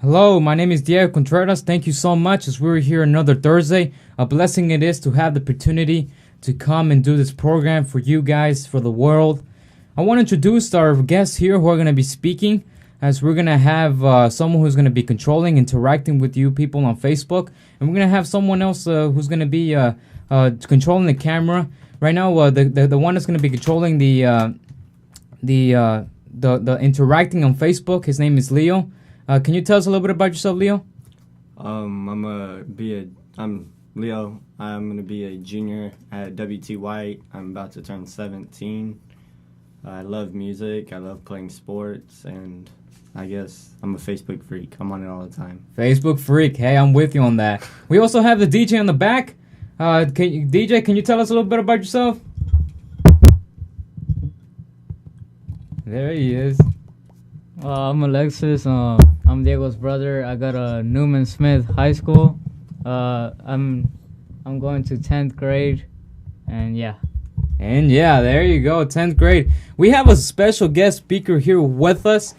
Hello, my name is Diego Contreras. Thank you so much as we're here another Thursday. A blessing it is to have the opportunity to come and do this program for you guys, for the world. I want to introduce our guests here who are going to be speaking, as we're going to have someone who's going to be controlling, interacting with you people on Facebook. And we're going to have someone else who's going to be controlling the camera. Right now, the one that's going to be controlling the interacting on Facebook, his name is Leo. Can you tell us a little bit about yourself, Leo? I'm Leo. I'm gonna be a junior at WT White. I'm about to turn 17. I love music. I love playing sports, and I guess I'm a Facebook freak. I'm on it all the time. Facebook freak. Hey, I'm with you on that. We also have the DJ on the back. DJ, can you tell us a little bit about yourself? There he is. I'm Alexis. I'm Diego's brother. I got a Newman Smith High School. I'm going to 10th grade, and yeah. And yeah, there you go, 10th grade. We have a special guest speaker here with us.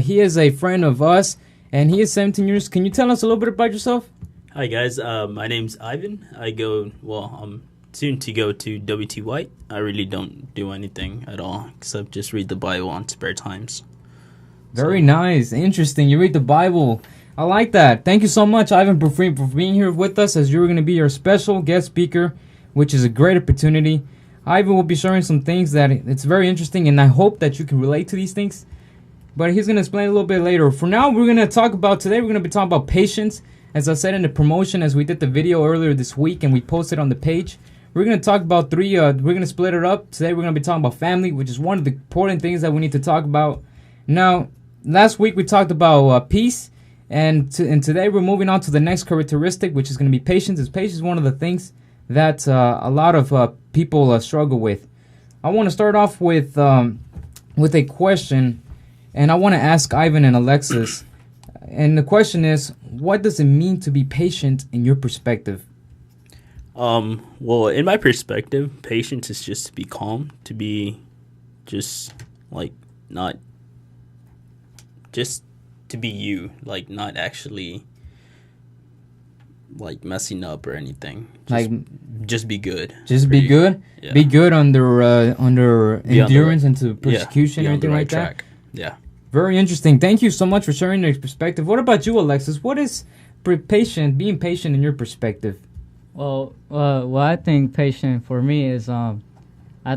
He is a friend of us, and he is 17 years. Can you tell us a little bit about yourself? Hi guys, my name's Ivan. I'm soon to go to WT White. I really don't do anything at all except just read the Bible on spare times. Very nice, interesting. You read the Bible. I like that. Thank you so much, Ivan, for being here with us, as you're going to be our special guest speaker, which is a great opportunity. Ivan will be sharing some things that it's very interesting, and I hope that you can relate to these things. But he's going to explain a little bit later. For now, we're going to talk about today. We're going to be talking about patience. As I said in the promotion, as we did the video earlier this week, and we posted on the page, we're going to talk about three. We're going to split it up. Today, we're going to be talking about family, which is one of the important things that we need to talk about. Now, last week we talked about peace, and today we're moving on to the next characteristic, which is going to be patience. Patience is one of the things that a lot of people struggle with. I want to start off with a question, and I want to ask Ivan and Alexis. And the question is, what does it mean to be patient in your perspective? Well, in my perspective, patience is just to be calm, to be just like not. Just to be you, like not actually like messing up or anything. Just be good. Just be good. Yeah. Be good under endurance into persecution or anything like that. Yeah. Very interesting. Thank you so much for sharing your perspective. What about you, Alexis? What is being patient in your perspective? Well, what I think patient for me is I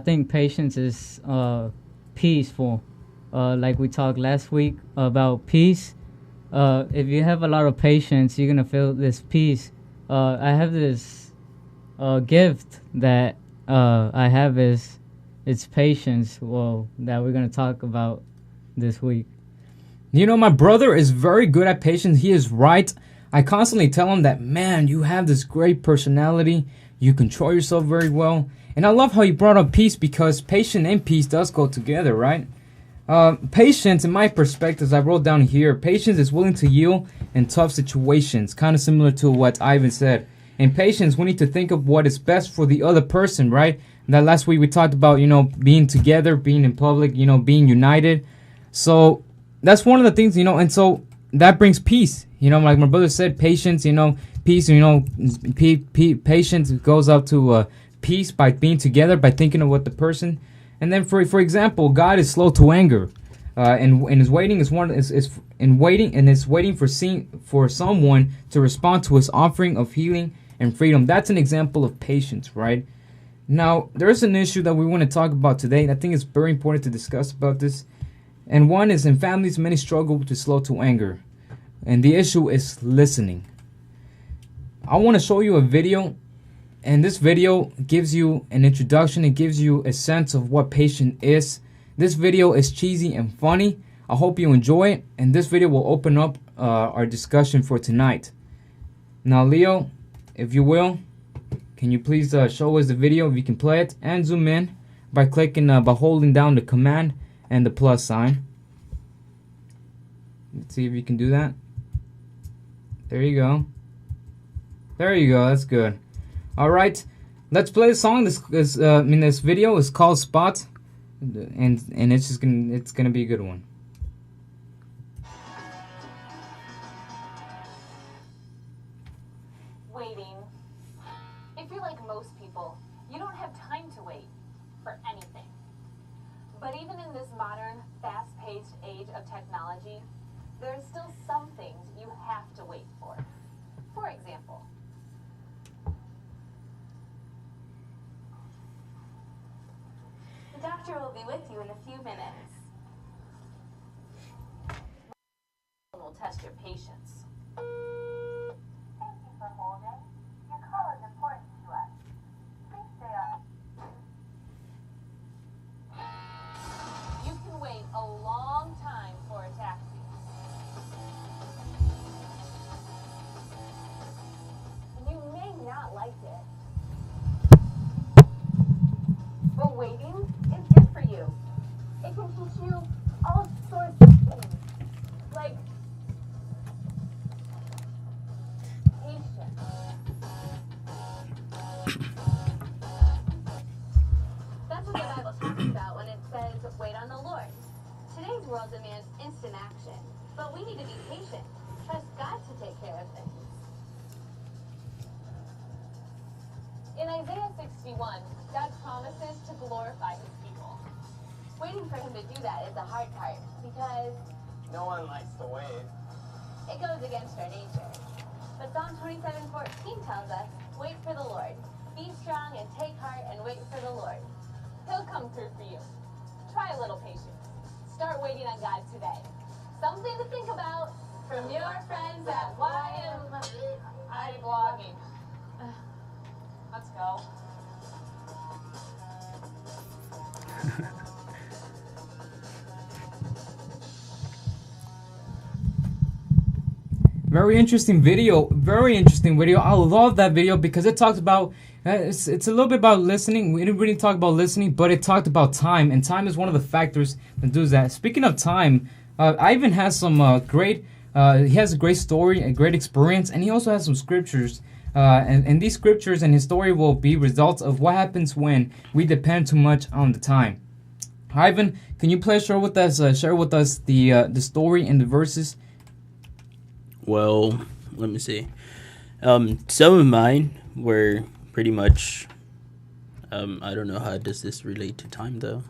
think patience is peaceful. Like we talked last week about peace. If you have a lot of patience, you're going to feel this peace. I have this gift that I have it's patience, that we're going to talk about this week. You know, my brother is very good at patience. He is right. I constantly tell him that, man, you have this great personality. You control yourself very well. And I love how you brought up peace, because patience and peace does go together, right? Patience, in my perspective, as I wrote down here, patience is willing to yield in tough situations, kind of similar to what Ivan said. In patience, we need to think of what is best for the other person, right? That last week we talked about, being together, being in public, being united. So that's one of the things, and so that brings peace. Like my brother said, patience, peace, patience goes up to peace by being together, by thinking of what the person. And then, for example, God is slow to anger, and His waiting is waiting for someone to respond to His offering of healing and freedom. That's an example of patience, right? Now, there's an issue that we want to talk about today, and I think it's very important to discuss about this. And one is, in families, many struggle to slow to anger, and the issue is listening. I want to show you a video. And this video gives you an introduction. It gives you a sense of what patience is. This video is cheesy and funny. I hope you enjoy it. And this video will open up our discussion for tonight. Now, Leo, if you will, can you please show us the video, if you can play it, and zoom in by holding down the command and the plus sign. Let's see if you can do that. There you go. There you go. That's good. All right, let's play the song. This video is called Spot, and it's gonna be a good one. in this modern, fast-paced age of technology, there are still some things you have to wait for. For example, the doctor will be with you in a few minutes. We'll test your patience. Thank you for holding. Your call is important to us. Please stay on. You can wait a long time for a taxi. You may not like it. But waiting is good for you. It can teach you all sorts of things. Like patience. That's what the Bible talks about when it says, wait on the Lord. Today's world demands instant action, but we need to be patient. Trust God to take care of things. In Isaiah 61, God promises to glorify his people. Waiting for him to do that is the hard part because No one likes to wait. it goes against our nature. But Psalm 27:14 tells us, wait for the Lord. Be strong and take heart and wait for the Lord. He'll come through for you. Try a little patience. Start waiting on God today. Something to think about from your friends at YM Blogging. Let's go. Very interesting video. Very interesting video. I love that video because it talks about it's a little bit about listening. We didn't really talk about listening, but it talked about time, and time is one of the factors that does that. Speaking of time, Ivan has some great. He has a great story, a great experience, and he also has some scriptures. And these scriptures and his story will be results of what happens when we depend too much on the time. Ivan, can you please share with us the story and the verses? Well, let me see. Some of mine were pretty much. I don't know how does this relate to time though.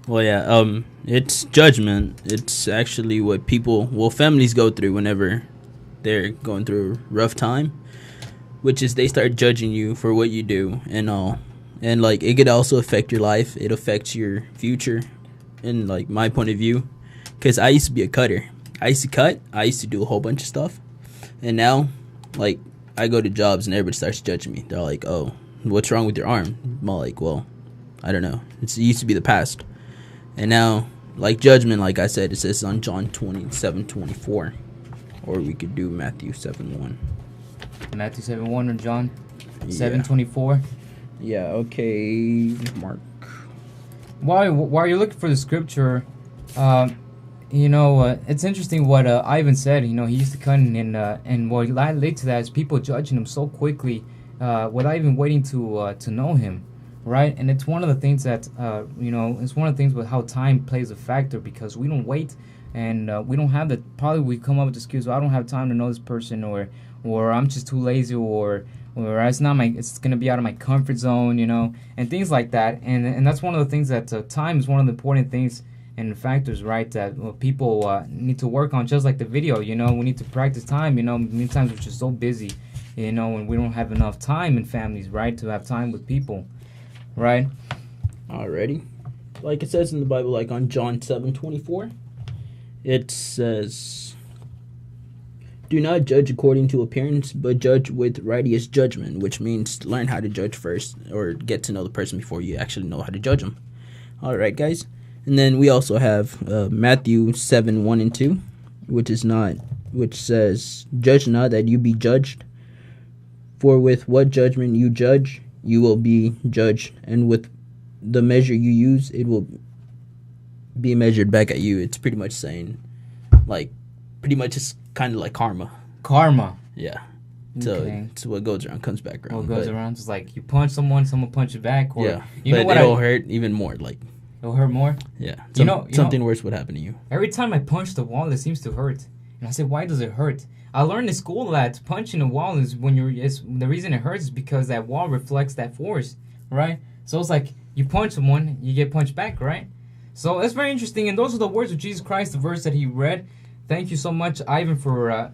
Well, yeah. It's judgment. It's actually what families go through whenever they're going through a rough time, which is they start judging you for what you do and all. And like it could also affect your life. It affects your future, in like my point of view, because I used to be a cutter. I used to cut. I used to do a whole bunch of stuff, and now, like I go to jobs and everybody starts judging me. They're like, "Oh, what's wrong with your arm?" I'm all like, "Well, I don't know. It used to be the past, and now, like judgment, like I said, it says on John 27:24, or we could do Matthew 7:1. Matthew 7:1 or John 7:24. Yeah. Okay, Mark. While you're looking for the scripture, it's interesting what Ivan said. You know, he used to cut and what led to that is people judging him so quickly without even waiting to know him, right? And it's one of the things that it's one of the things with how time plays a factor because we don't wait and we don't have the probably we come up with the excuse. Well, I don't have time to know this person, or I'm just too lazy, or it's gonna be out of my comfort zone, and things like that. And that's one of the things that time is one of the important things and factors, right? That people need to work on, just like the video. We need to practice time. Many times we're just so busy, and we don't have enough time in families, right, to have time with people, right? Alrighty, like it says in the Bible, like on John 7:24, it says, "Do not judge according to appearance, but judge with righteous judgment," which means learn how to judge first, or get to know the person before you actually know how to judge them. All right, guys. And then we also have Matthew 7:1 and 2, which says, "Judge not that you be judged, for with what judgment you judge, you will be judged, and with the measure you use, it will be measured back at you." It's pretty much saying, like, pretty much it's kind of like karma. Karma. Yeah. So, Okay. so what goes around comes back around. What goes around is like you punch someone punch you back, or Yeah, you know but what it'll hurt even more. Like, it'll hurt more. yeah, something worse would happen to you. Every time I punch the wall, it seems to hurt. And I said, why does it hurt? I learned in school that punching a wall is the reason it hurts is because that wall reflects that force, right? So it's like You punch someone, you get punched back, right? So that's very interesting, and those are the words of Jesus Christ, the verse that he read. Thank you so much, Ivan, for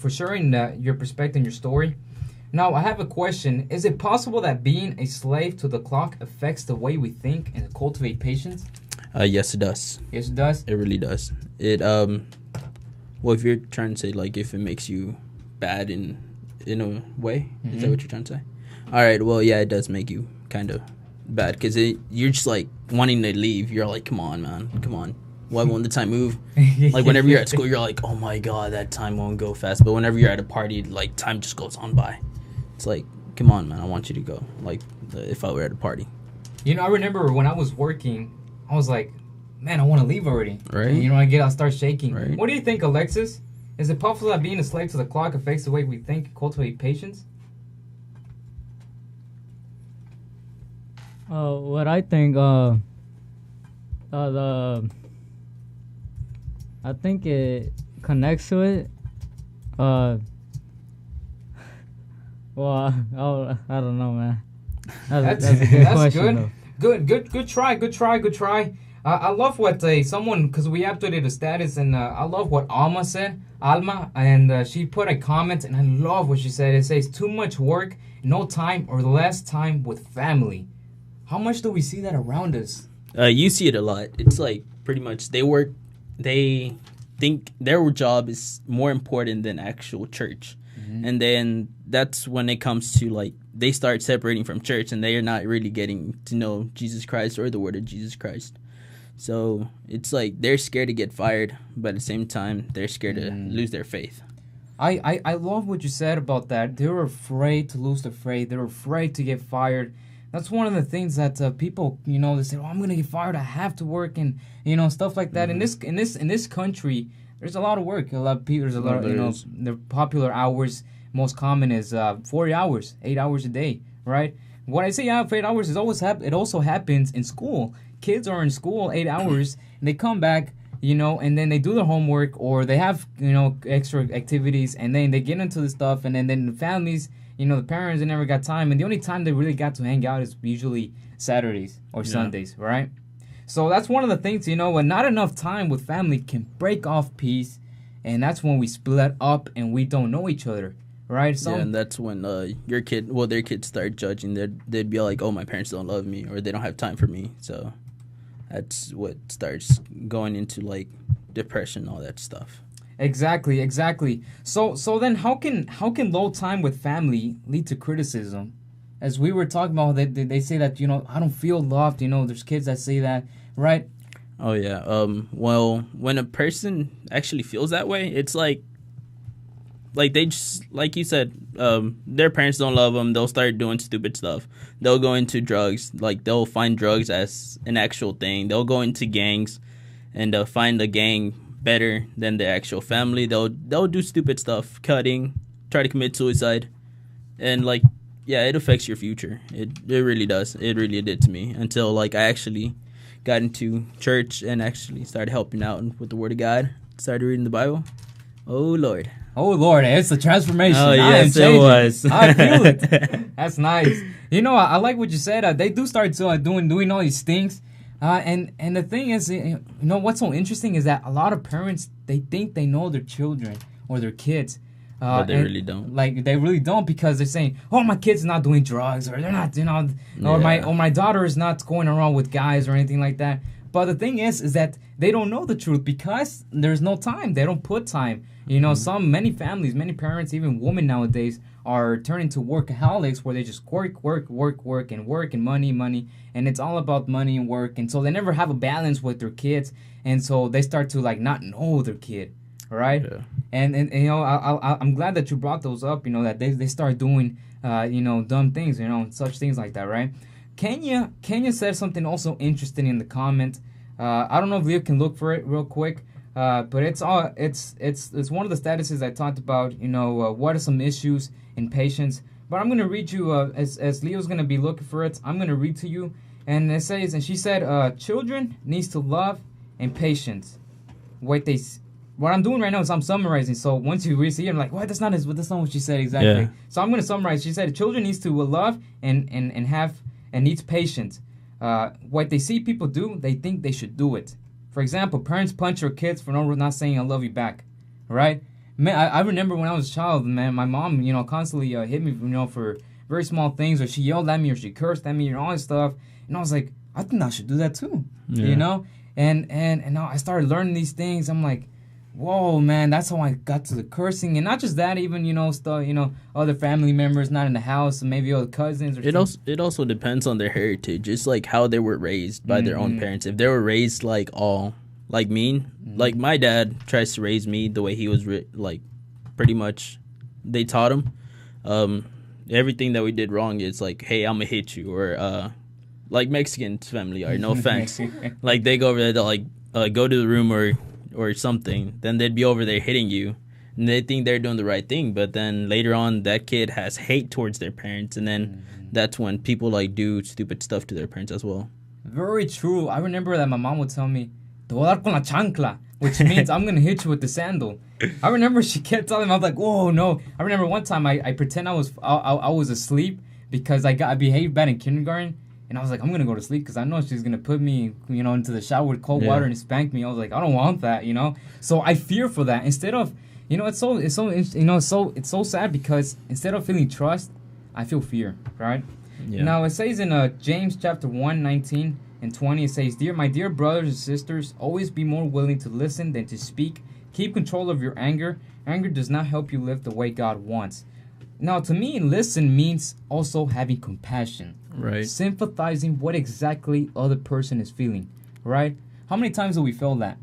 sharing your perspective and your story. Now, I have a question. Is it possible that being a slave to the clock affects the way we think and cultivate patience? Yes, it does. Yes, it does. It really does. It well, if you're trying to say like if it makes you bad in a way, is that what you're trying to say? All right. Well, yeah, it does make you kind of bad because you're just like wanting to leave. You're like, come on, man, come on. Why won't the time move? Like whenever you're at school, you're like, oh my god, that time won't go fast. But whenever you're at a party, like time just goes on by. It's like, come on, man, I want you to go. Like if I were at a party. You know, I remember when I was working, I was like, man, I want to leave already. Right. And, you know, I start shaking. Right. What do you think, Alexis? Is it possible that being a slave to the clock affects the way we think and cultivate patience? What I think, I think it connects to it. Well, I don't know, man. That's a good question. Good try. I love what someone, because we updated the status, and I love what Alma said. And she put a comment, and I love what she said. It says, too much work, no time, or less time with family. How much do we see that around us? You see it a lot. It's like pretty much they think their job is more important than actual church. And then that's when it comes to like they start separating from church and they are not really getting to know Jesus Christ or the word of Jesus Christ. So it's like they're scared to get fired, but at the same time they're scared to lose their faith. I love what you said about that. They're afraid to lose their faith. They're afraid to get fired. That's one of the things that people, you know, they say, "Oh, I'm gonna get fired. I have to work," and you know, stuff like that. In this country, there's a lot of work. A lot of people. There's a lot. You know, the popular hours. Most common is 40 hours, 8 hours a day, right? When I say 8 hours, it also happens in school. Kids are in school 8 hours, and they come back, you know, and then they do their homework or they have, you know, extra activities, and then they get into the stuff, and then the families, you know, the parents, they never got time, and the only time they really got to hang out is usually Saturdays or Sundays, right? So that's one of the things, you know, when not enough time with family can break off peace, and that's when we split up and we don't know each other, right? Yeah, and that's when their kids start judging. They'd be like, oh, my parents don't love me, or they don't have time for me. So that's what starts going into like depression, all that stuff. Exactly. So then how can low time with family lead to criticism? As we were talking about, they say that, you know, I don't feel loved. You know, there's kids that say that, right? Oh yeah. Well, when a person actually feels that way, it's like they just, like you said, their parents don't love them. They'll start doing stupid stuff. They'll go into drugs. Like they'll find drugs as an actual thing. They'll go into gangs, and they'll find a gang better than their actual family. They'll do stupid stuff, cutting, try to commit suicide, and like, yeah, it affects your future. It really does. It really did to me until like I actually got into church and actually started helping out with the Word of God. Started reading the Bible. Oh Lord, it's a transformation. Oh yes, it was. I feel it. That's nice. You know, I like what you said. They do start doing all these things. And the thing is, you know, what's so interesting is that a lot of parents, they think they know their children or their kids. But they really don't. Like, they really don't, because they're saying, oh, my kid's not doing drugs, or they're not, you know, or my daughter is not going around with guys or anything like that. But the thing is that they don't know the truth because there's no time. They don't put time. You know, many families, many parents, even women nowadays are turning to workaholics, where they just work and money, and it's all about money and work, and so they never have a balance with their kids, and so they start to like not know their kid, right? Yeah. And you know, I'm glad that you brought those up. You know, that they start doing you know, dumb things, you know, such things like that, right? Kenya said something also interesting in the comment. I don't know if Leo can look for it real quick. But it's one of the statuses I talked about. You know, what are some issues in patience? But I'm gonna read you as Leo's gonna be looking for it. I'm gonna read to you, and it says, and she said, children needs to love and patience. What I'm doing right now is I'm summarizing. So once you read it, you're like, what? That's not what she said exactly. Yeah. So I'm gonna summarize. She said, children needs to love and needs patience. what they see people do, they think they should do it. For example, parents punch their kids for not saying "I love you" back, right? Man, I remember when I was a child, man, my mom, constantly hit me, for very small things, or she yelled at me, or she cursed at me, and all this stuff. And I was like, I think I should do that too, And now I started learning these things. I'm like, whoa, man, that's how I got to the cursing, and not just that, even stuff, other family members not in the house, and maybe other cousins. Or It also depends on their heritage. It's like how they were raised by their own parents. If they were raised like me, like my dad tries to raise me the way he was like, pretty much, they taught him. Everything that we did wrong is like, hey, I'm gonna hit you, or like Mexican family are. No offense, like they go over there, they'll like go to the room or something, then they'd be over there hitting you, and they think they're doing the right thing, but then later on that kid has hate towards their parents, and then that's when people like do stupid stuff to their parents as well. Very true. I remember that my mom would tell me, "Te voy a dar con la chancla," which means I'm gonna hit you with the sandal. I remember she kept telling me, I was like, whoa, no. I remember one time I pretend I was asleep because I behaved bad in kindergarten. And I was like, I'm going to go to sleep because I know she's going to put me, into the shower with cold water and spank me. I was like, I don't want that, So I fear for that. Instead of, it's so sad because instead of feeling trust, I feel fear, right? Yeah. Now, it says in James chapter 1, 19 and 20, it says, my dear brothers and sisters, always be more willing to listen than to speak. Keep control of your anger. Anger does not help you live the way God wants. Now, to me, listen means also having compassion. Right. Sympathizing what exactly other person is feeling, right? How many times do we feel that?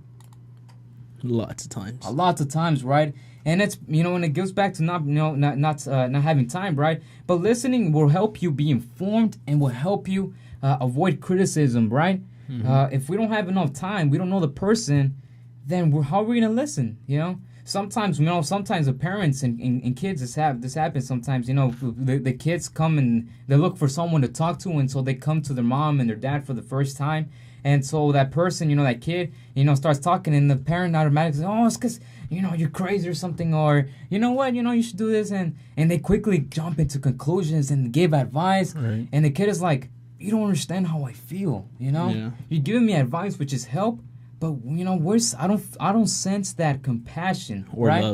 Lots of times. Lots of times, right? And it's, and it goes back to not having time, right? But listening will help you be informed and will help you avoid criticism, right? Mm-hmm. If we don't have enough time, we don't know the person, then how are we going to listen, Sometimes, sometimes the parents and kids, this happens sometimes, the kids come and they look for someone to talk to, and so they come to their mom and their dad for the first time, and so that person, that kid, starts talking, and the parent automatically says, oh, it's because, you're crazy or something, or, you know what, you should do this, and they quickly jump into conclusions and give advice, right. And the kid is like, you don't understand how I feel, Yeah. You're giving me advice, which is help, but where's I don't sense that compassion or right?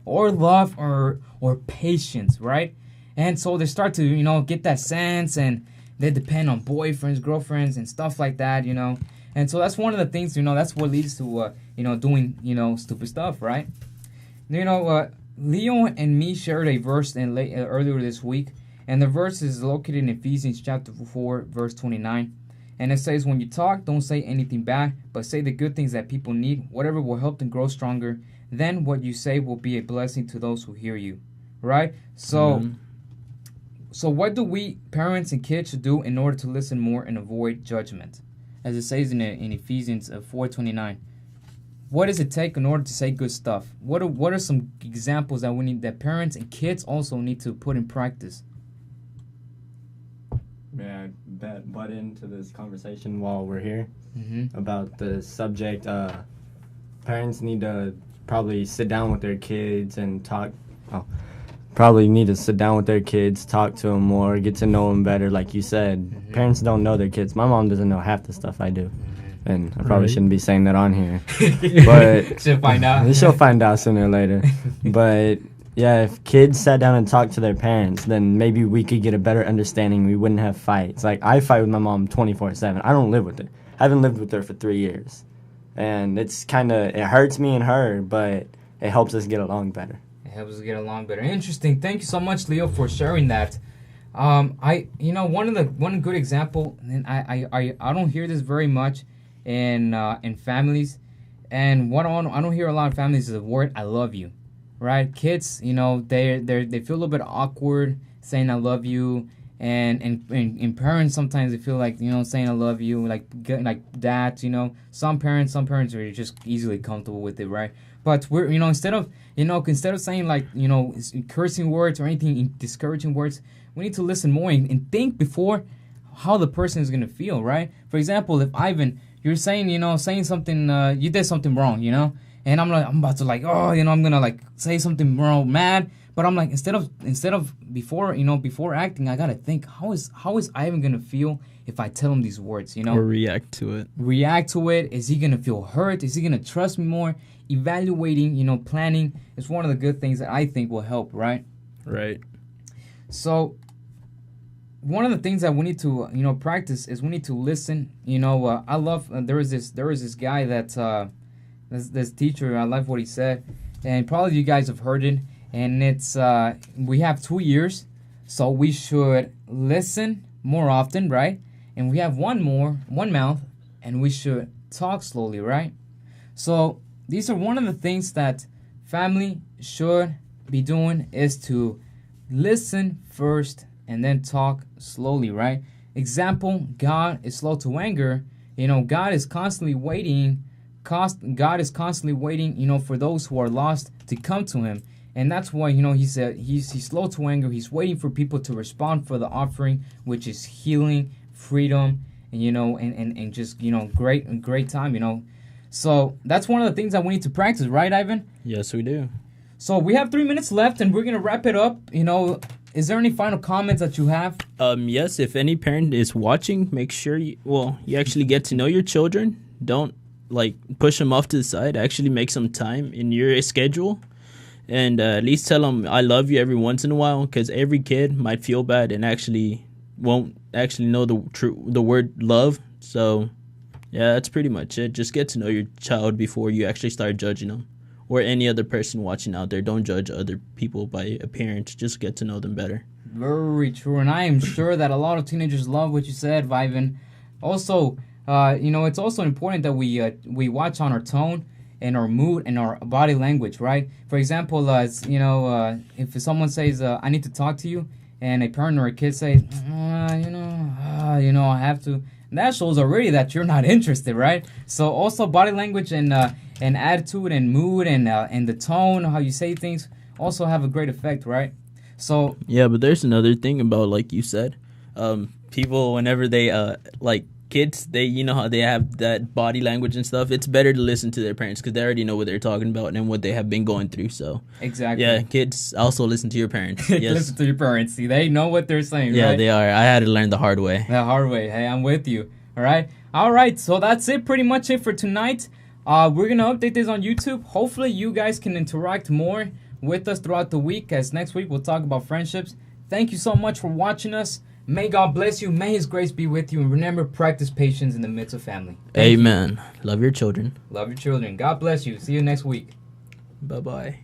love or patience, right? And so they start to get that sense, and they depend on boyfriends, girlfriends, and stuff like that, And so that's one of the things, that's what leads to doing stupid stuff, right? Leo and me shared a verse earlier this week, and the verse is located in Ephesians chapter 4, verse 29. And it says, when you talk, don't say anything bad, but say the good things that people need, whatever will help them grow stronger. Then what you say will be a blessing to those who hear you, right? So, So what do we, parents and kids, should do in order to listen more and avoid judgment? As it says in Ephesians 4:29. What does it take in order to say good stuff? What are some examples that parents and kids also need to put in practice? May I butt into this conversation while we're here about the subject? Parents need to probably sit down with their kids and talk. Probably need to sit down with their kids, talk to them more, get to know them better. Like you said, parents don't know their kids. My mom doesn't know half the stuff I do, and I probably shouldn't be saying that on here. But she'll find out. She'll find out sooner or later. But yeah, if kids sat down and talked to their parents, then maybe we could get a better understanding. We wouldn't have fights. Like, I fight with my mom 24/7. I don't live with her. I haven't lived with her for 3 years. And it hurts me and her, but it helps us get along better. It helps us get along better. Interesting. Thank you so much, Leo, for sharing that. One good example, and I don't hear this very much in families, and what I don't hear a lot of families is the word "I love you." Right, kids, they feel a little bit awkward saying "I love you," and parents sometimes they feel like saying "I love you" like that. Some parents are just easily comfortable with it, right? But we're instead of saying like cursing words or anything discouraging words, we need to listen more and think before how the person is gonna feel, right? For example, if Ivan, you're saying saying something, you did something wrong, and I'm about to like, oh, I'm gonna like say something real mad, but I'm like, instead of before acting, I gotta think, how is Ivan gonna feel if I tell him these words, Or react to it. react to it? Is he gonna feel hurt? Is he gonna trust me more? Evaluating, planning is one of the good things that I think will help, right? Right. So one of the things that we need to practice is we need to listen. I love there was this guy that this teacher, I love what he said, and probably you guys have heard it, and it's we have 2 years, so we should listen more often, right? And we have one mouth, and we should talk slowly, right? So these are one of the things that family should be doing, is to listen first and then talk slowly, right? Example, God is slow to anger. God is constantly waiting. God is constantly waiting, for those who are lost to come to Him. And that's why, He said He's slow to anger. He's waiting for people to respond for the offering, which is healing, freedom, and and just great time. So that's one of the things that we need to practice, right, Ivan? Yes, we do. So we have 3 minutes left, and we're gonna wrap it up. Is there any final comments that you have? Yes, if any parent is watching, make sure you actually get to know your children. Don't push them off to the side. Actually make some time in your schedule, and at least tell them I love you every once in a while, because every kid might feel bad and actually won't actually know the word love. So yeah, that's pretty much it. Just get to know your child before you actually start judging them, or any other person watching out there. Don't judge other people by appearance. Just get to know them better. Very true, and I am sure that a lot of teenagers love what you said, Ivan. Also, it's also important that we watch on our tone and our mood and our body language, right? For example, if someone says, "I need to talk to you," and a parent or a kid says, I have to. That shows already that you're not interested, right? So also body language and attitude and mood and the tone, how you say things, also have a great effect, right? So yeah, but there's another thing about, like you said, people, whenever they kids, they how they have that body language and stuff. It's better to listen to their parents, because they already know what they're talking about and what they have been going through. So exactly, yeah, kids, also listen to your parents. Yes. Listen to your parents. See, they know what they're saying. Yeah, right? they are. I had to learn the hard way. Hey, I'm with you. All right. So that's it. Pretty much it for tonight. We're gonna update this on YouTube. Hopefully, you guys can interact more with us throughout the week, as next week we'll talk about friendships. Thank you so much for watching us. May God bless you. May His grace be with you. And remember, practice patience in the midst of family. Amen. Love your children. Love your children. God bless you. See you next week. Bye-bye.